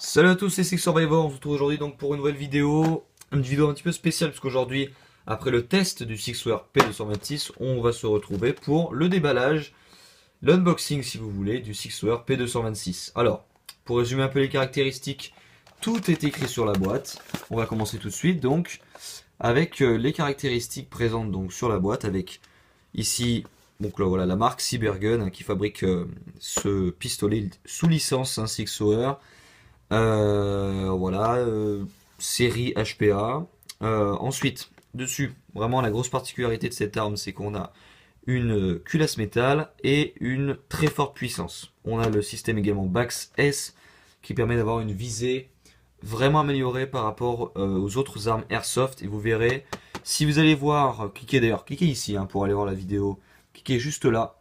Salut à tous, c'est Six Survivor, on se retrouve aujourd'hui donc pour une nouvelle vidéo, une vidéo un petit peu spéciale parce qu'aujourd'hui, après le test du Sixware P226, on va se retrouver pour le déballage, l'unboxing si vous voulez, du Sixware P226. Alors, pour résumer un peu les caractéristiques, tout est écrit sur la boîte. On va commencer tout de suite donc avec les caractéristiques présentes donc sur la boîte avec ici donc là, voilà la marque Cybergun qui fabrique ce pistolet sous licence Sixware. Voilà, série HPA. Ensuite, dessus, vraiment la grosse particularité de cette arme, c'est qu'on a une culasse métal et une très forte puissance. On a le système également Bax S qui permet d'avoir une visée vraiment améliorée par rapport aux autres armes Airsoft. Et vous verrez, si vous allez voir, cliquez ici pour aller voir la vidéo, cliquez juste là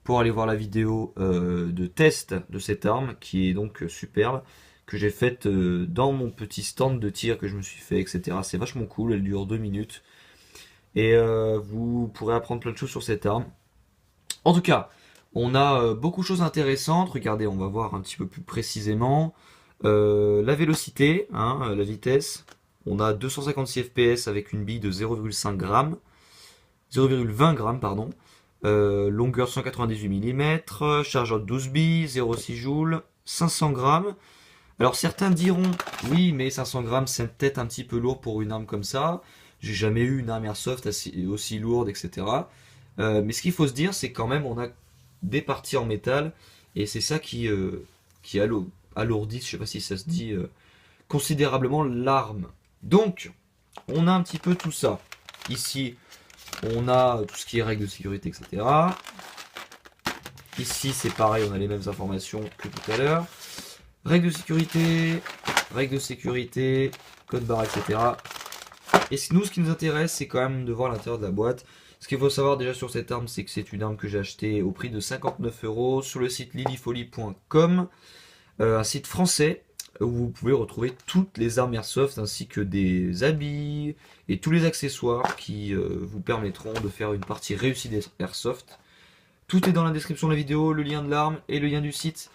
pour aller voir la vidéo de test de cette arme qui est donc superbe, que j'ai faite dans mon petit stand de tir que je me suis fait, etc. C'est vachement cool, elle dure 2 minutes. Et vous pourrez apprendre plein de choses sur cette arme. En tout cas, on a beaucoup de choses intéressantes. Regardez, on va voir un petit peu plus précisément. La vélocité, la vitesse. On a 256 fps avec une bille de 0,5 g. 0,20 g, pardon. Longueur 198 mm, chargeur de 12 billes, 0,6 joules, 500 g. Alors certains diront, oui, mais 500 grammes c'est peut-être un petit peu lourd pour une arme comme ça. J'ai jamais eu une arme airsoft aussi lourde, etc. Mais ce qu'il faut se dire, c'est quand même on a des parties en métal et c'est ça qui alourdit, je sais pas si ça se dit, considérablement l'arme. Donc, on a un petit peu tout ça. Ici, on a tout ce qui est règles de sécurité, etc. Ici, c'est pareil, on a les mêmes informations que tout à l'heure. Règles de sécurité, code barre, etc. Et nous, ce qui nous intéresse, c'est quand même de voir l'intérieur de la boîte. Ce qu'il faut savoir déjà sur cette arme, c'est que c'est une arme que j'ai achetée au prix de 59 € sur le site lilyfolly.com, un site français où vous pouvez retrouver toutes les armes airsoft ainsi que des habits et tous les accessoires qui vous permettront de faire une partie réussie d'airsoft. Tout est dans la description de la vidéo, le lien de l'arme et le lien du site.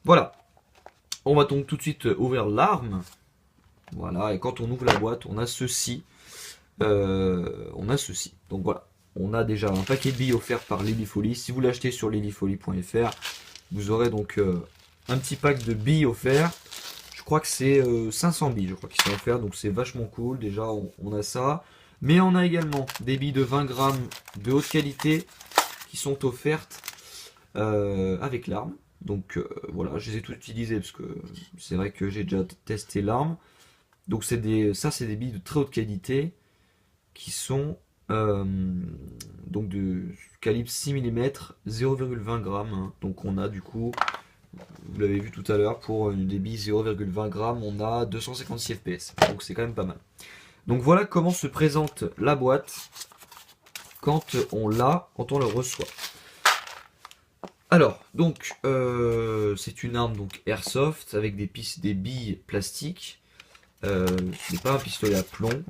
Voilà. On va donc tout de suite ouvrir l'arme. Voilà, et quand on ouvre la boîte, on a ceci. Donc voilà, on a déjà un paquet de billes offert par Lilyfolly. Si vous l'achetez sur lilyfolly.fr, vous aurez donc un petit pack de billes offert. Je crois que c'est 500 billes, je crois, qui sont offertes, donc c'est vachement cool. Déjà, on a ça. Mais on a également des billes de 20 grammes de haute qualité qui sont offertes avec l'arme. Donc voilà, je les ai toutes utilisées parce que c'est vrai que j'ai déjà testé l'arme. Donc c'est des billes de très haute qualité qui sont donc de calibre 6 mm, 0,20 g. Donc on a du coup, vous l'avez vu tout à l'heure, pour des billes 0,20 g, on a 256 fps. Donc c'est quand même pas mal. Donc voilà comment se présente la boîte quand on le reçoit. Alors, donc, c'est une arme donc airsoft avec des billes plastiques. Ce n'est pas un pistolet à plomb,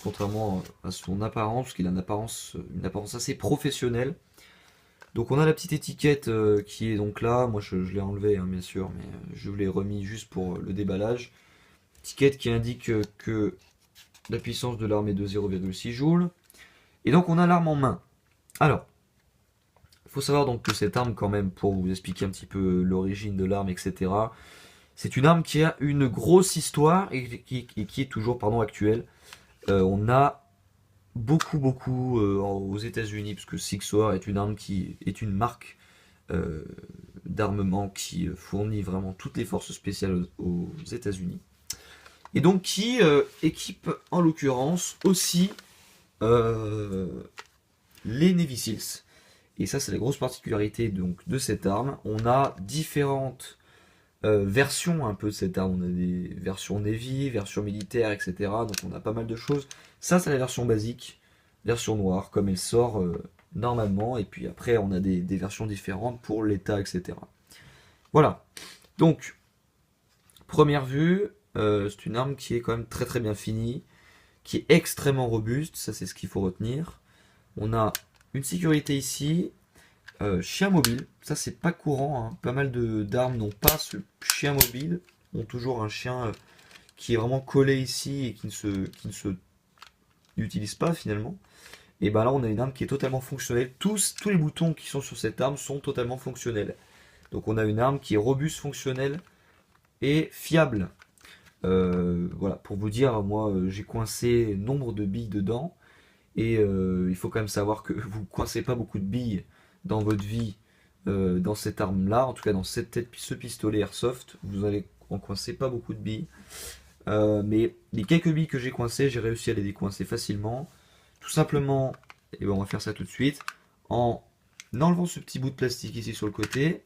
contrairement à son apparence, parce qu'il a une apparence assez professionnelle. Donc on a la petite étiquette qui est donc là. Moi je l'ai enlevée bien sûr, mais je l'ai remis juste pour le déballage. Étiquette qui indique que la puissance de l'arme est de 0,6 joules. Et donc on a l'arme en main. Alors, il faut savoir donc que cette arme quand même, pour vous expliquer un petit peu l'origine de l'arme, etc. C'est une arme qui a une grosse histoire et qui est toujours actuelle. On a beaucoup aux États-Unis, parce que Sixware est une arme qui est une marque d'armement qui fournit vraiment toutes les forces spéciales aux États-Unis. Et donc qui équipe en l'occurrence aussi les Navy Seals. Et ça, c'est la grosse particularité donc de cette arme. On a différentes versions un peu de cette arme. On a des versions Navy, versions militaires, etc. Donc on a pas mal de choses. Ça, c'est la version basique, version noire, comme elle sort normalement. Et puis après, on a des versions différentes pour l'état, etc. Voilà. Donc, première vue, c'est une arme qui est quand même très très bien finie, qui est extrêmement robuste. Ça, c'est ce qu'il faut retenir. On a une sécurité ici, chien mobile, ça c'est pas courant, pas mal d'armes n'ont pas ce chien mobile, ont toujours un chien qui est vraiment collé ici et qui ne se utilise pas finalement. Et ben là, on a une arme qui est totalement fonctionnelle. Tous les boutons qui sont sur cette arme sont totalement fonctionnels. Donc on a une arme qui est robuste, fonctionnelle et fiable. Voilà, pour vous dire, moi j'ai coincé nombre de billes dedans. Et il faut quand même savoir que vous ne coincez pas beaucoup de billes dans votre vie dans cette arme-là. En tout cas, dans ce pistolet Airsoft, vous allez en coincer pas beaucoup de billes. Mais les quelques billes que j'ai coincées, j'ai réussi à les décoincer facilement. Tout simplement, et ben on va faire ça tout de suite, en enlevant ce petit bout de plastique ici sur le côté.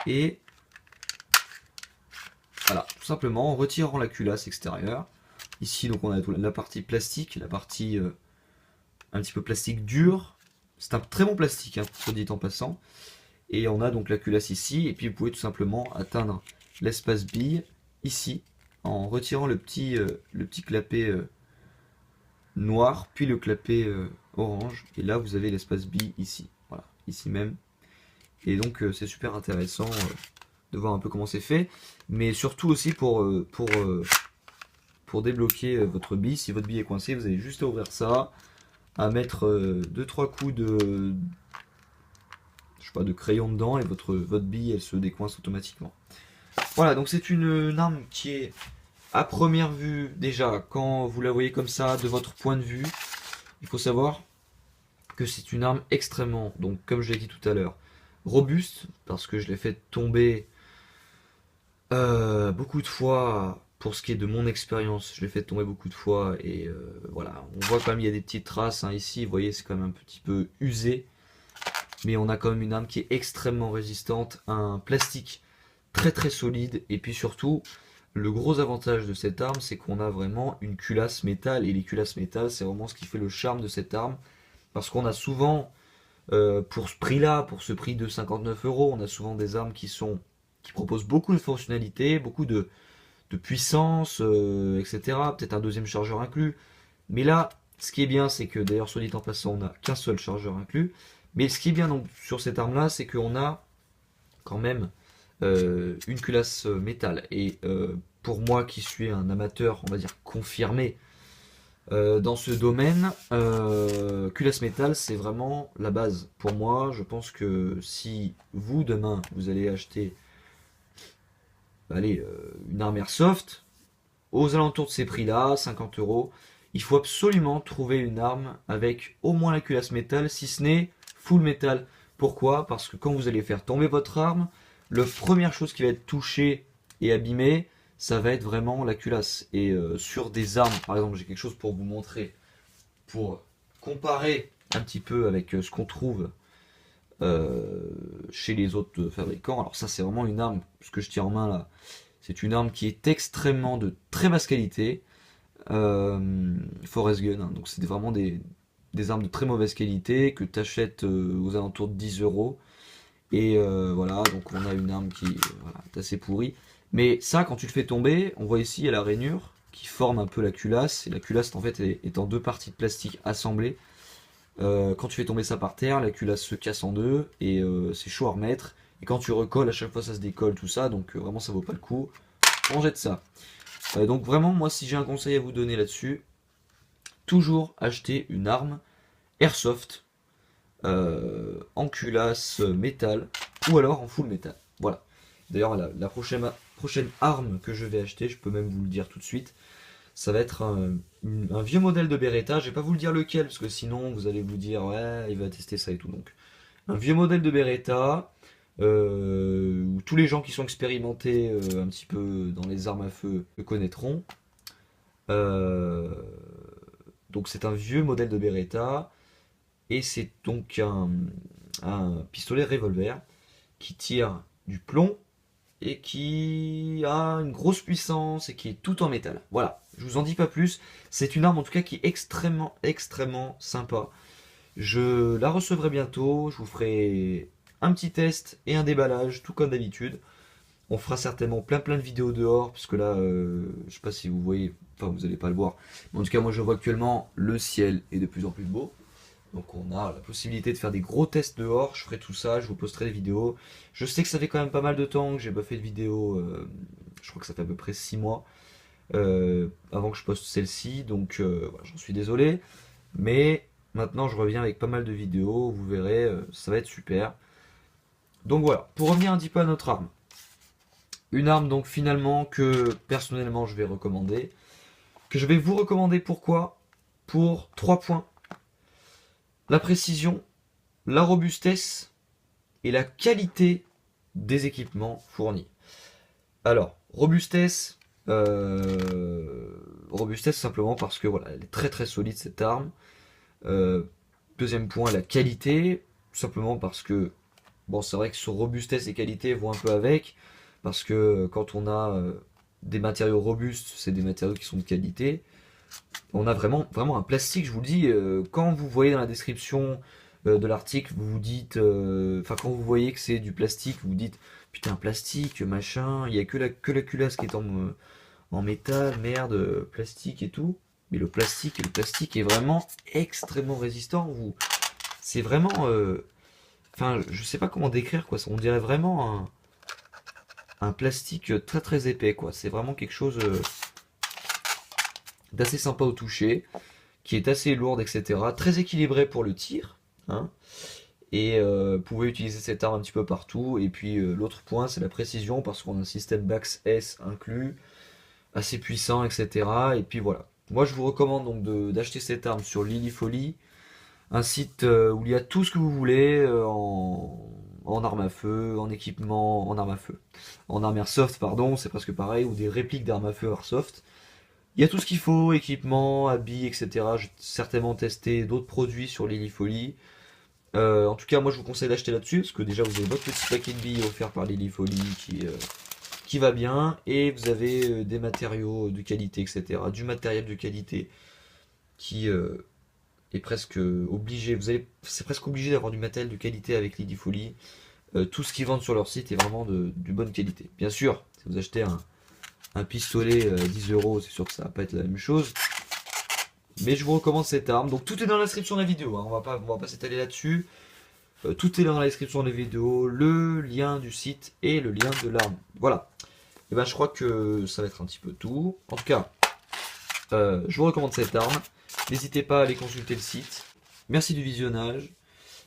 Et voilà, tout simplement en retirant la culasse extérieure. Ici, donc on a la partie plastique, la partie un petit peu plastique dur. C'est un très bon plastique, hein, soit dit en passant. Et on a donc la culasse ici. Et puis vous pouvez tout simplement atteindre l'espace bille ici en retirant le petit clapet noir, puis le clapet orange. Et là vous avez l'espace bille ici. Voilà, ici même. Et donc c'est super intéressant de voir un peu comment c'est fait. Mais surtout aussi pour débloquer votre bille. Si votre bille est coincée, vous avez juste à ouvrir ça, à mettre 2-3 coups de, je sais pas, de crayon dedans et votre bille elle se décoince automatiquement. Voilà, donc c'est une arme qui est à première vue, déjà quand vous la voyez comme ça de votre point de vue, il faut savoir que c'est une arme extrêmement, donc comme je l'ai dit tout à l'heure, robuste, parce que je l'ai fait tomber beaucoup de fois. Pour ce qui est de mon expérience, je l'ai fait tomber beaucoup de fois et voilà, on voit quand même il y a des petites traces hein, ici, vous voyez c'est quand même un petit peu usé, mais on a quand même une arme qui est extrêmement résistante, un plastique très très solide et puis surtout le gros avantage de cette arme c'est qu'on a vraiment une culasse métal et les culasses métal c'est vraiment ce qui fait le charme de cette arme parce qu'on a souvent pour ce prix là, pour ce prix de 59 €, on a souvent des armes qui proposent beaucoup de fonctionnalités, beaucoup de puissance, etc. Peut-être un deuxième chargeur inclus. Mais là, ce qui est bien, c'est que, d'ailleurs, soit dit en passant, on n'a qu'un seul chargeur inclus. Mais ce qui est bien donc, sur cette arme-là, c'est qu'on a quand même une culasse métal. Et pour moi, qui suis un amateur, on va dire confirmé, dans ce domaine, culasse métal, c'est vraiment la base. Pour moi, je pense que si vous, demain, vous allez acheter allez, une arme Airsoft, aux alentours de ces prix-là, 50 €, il faut absolument trouver une arme avec au moins la culasse métal, si ce n'est full métal. Pourquoi? Parce que quand vous allez faire tomber votre arme, la première chose qui va être touchée et abîmée, ça va être vraiment la culasse. Et sur des armes, par exemple, j'ai quelque chose pour vous montrer, pour comparer un petit peu avec ce qu'on trouve chez les autres fabricants. Alors ça c'est vraiment une arme, ce que je tiens en main là, c'est une arme qui est extrêmement de très basse qualité, Forest Gun, hein. Donc c'est vraiment des armes de très mauvaise qualité que tu achètes aux alentours de 10 €. Et voilà, donc on a une arme qui voilà, est assez pourrie. Mais ça, quand tu le fais tomber, on voit ici il y a la rainure qui forme un peu la culasse. Et la culasse en fait est en deux parties de plastique assemblées. Quand tu fais tomber ça par terre, la culasse se casse en deux et c'est chaud à remettre. Et quand tu recolles, à chaque fois ça se décolle, tout ça. Donc vraiment ça vaut pas le coup. On jette ça. Donc vraiment, moi si j'ai un conseil à vous donner là-dessus, toujours acheter une arme Airsoft en culasse métal ou alors en full métal. Voilà. D'ailleurs la prochaine arme que je vais acheter, je peux même vous le dire tout de suite, ça va être un vieux modèle de Beretta. Je vais pas vous le dire lequel parce que sinon vous allez vous dire ouais il va tester ça et tout. Donc un vieux modèle de Beretta où tous les gens qui sont expérimentés un petit peu dans les armes à feu le connaîtront. Euh, donc c'est un vieux modèle de Beretta et c'est donc un pistolet revolver qui tire du plomb et qui a une grosse puissance et qui est tout en métal. Voilà, je vous en dis pas plus. C'est une arme en tout cas qui est extrêmement extrêmement sympa. Je la recevrai bientôt, je vous ferai un petit test et un déballage, tout comme d'habitude. On fera certainement plein de vidéos dehors, parce que là, je sais pas si vous voyez, enfin vous allez pas le voir, mais en tout cas moi je vois actuellement le ciel est de plus en plus beau. Donc on a la possibilité de faire des gros tests dehors, je ferai tout ça, je vous posterai des vidéos. Je sais que ça fait quand même pas mal de temps que j'ai pas fait de vidéo Je crois que ça fait à peu près 6 mois avant que je poste celle-ci, donc voilà, j'en suis désolé. Mais maintenant je reviens avec pas mal de vidéos, vous verrez, ça va être super. Donc voilà, pour revenir un petit peu à notre arme. Une arme donc finalement que personnellement je vais recommander. Que je vais vous recommander pourquoi? Pour 3 points. La précision, la robustesse et la qualité des équipements fournis. Alors, robustesse simplement parce que voilà, elle est très très solide cette arme. Euh, Deuxième point, la qualité, simplement parce que bon, c'est vrai que sur robustesse et qualité vont un peu avec, parce que quand on a des matériaux robustes, c'est des matériaux qui sont de qualité. On a vraiment, vraiment un plastique, je vous le dis, quand vous voyez dans la description de l'article, vous vous dites, enfin quand vous voyez que c'est du plastique, vous vous dites, putain, plastique, machin, il y a que la culasse qui est en métal, merde, plastique et tout. Mais le plastique est vraiment extrêmement résistant. C'est vraiment, enfin, je sais pas comment décrire quoi. On dirait vraiment un plastique très très épais quoi. C'est vraiment quelque chose d'assez sympa au toucher, qui est assez lourde, etc. Très équilibré pour le tir, hein. Et vous pouvez utiliser cette arme un petit peu partout. Et puis l'autre point, c'est la précision, parce qu'on a un système Bax S inclus, assez puissant, etc. Et puis voilà. Moi, je vous recommande donc d'acheter cette arme sur Lilyfolly, un site où il y a tout ce que vous voulez en arme à feu, en équipement, en arme à feu, en arme airsoft, pardon, c'est presque pareil, ou des répliques d'armes à feu airsoft. Il y a tout ce qu'il faut, équipement, habits, etc. J'ai certainement testé d'autres produits sur Lilyfolly. En tout cas, moi je vous conseille d'acheter là-dessus, parce que déjà vous avez votre petit paquet de billes offert par Lilyfolly qui va bien, et vous avez des matériaux de qualité, etc. Du matériel de qualité qui est presque obligé. C'est presque obligé d'avoir du matériel de qualité avec Lilyfolly. Tout ce qu'ils vendent sur leur site est vraiment de bonne qualité. Bien sûr, si vous achetez un pistolet à 10 euros, c'est sûr que ça va pas être la même chose. Mais je vous recommande cette arme. Donc tout est dans la description de la vidéo, hein. On va pas s'étaler là-dessus. Tout est dans la description de la vidéo, le lien du site et le lien de l'arme. Voilà. Et ben je crois que ça va être un petit peu tout. En tout cas, je vous recommande cette arme. N'hésitez pas à aller consulter le site. Merci du visionnage.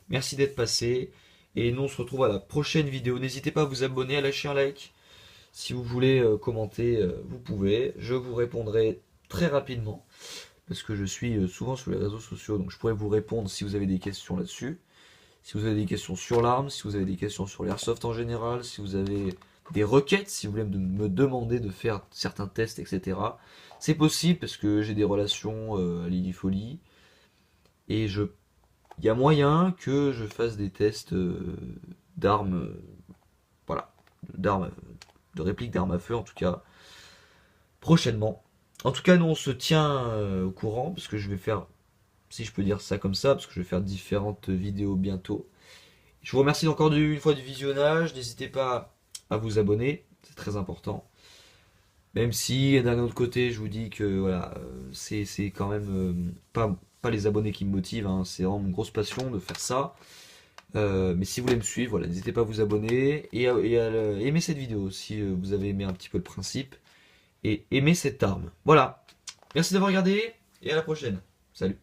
Merci d'être passé. Et nous on se retrouve à la prochaine vidéo. N'hésitez pas à vous abonner, à lâcher un like. Si vous voulez commenter, vous pouvez. Je vous répondrai très rapidement, parce que je suis souvent sur les réseaux sociaux, donc je pourrais vous répondre si vous avez des questions là-dessus. Si vous avez des questions sur l'arme, si vous avez des questions sur l'airsoft en général, si vous avez des requêtes, si vous voulez me demander de faire certains tests, etc. C'est possible, parce que j'ai des relations à Lilyfolly, et il y a moyen que je fasse des tests d'armes, voilà, d'armes, de répliques d'armes à feu en tout cas, prochainement. En tout cas, nous on se tient au courant, parce que je vais faire, si je peux dire ça comme ça, parce que je vais faire différentes vidéos bientôt. Je vous remercie encore une fois du visionnage. N'hésitez pas à vous abonner, c'est très important. Même si d'un autre côté, je vous dis que voilà, c'est quand même pas les abonnés qui me motivent, hein. C'est vraiment une grosse passion de faire ça. Mais si vous voulez me suivre, voilà, n'hésitez pas à vous abonner et à aimer cette vidéo si vous avez aimé un petit peu le principe et aimer cette arme. Voilà. Merci d'avoir regardé et à la prochaine. Salut.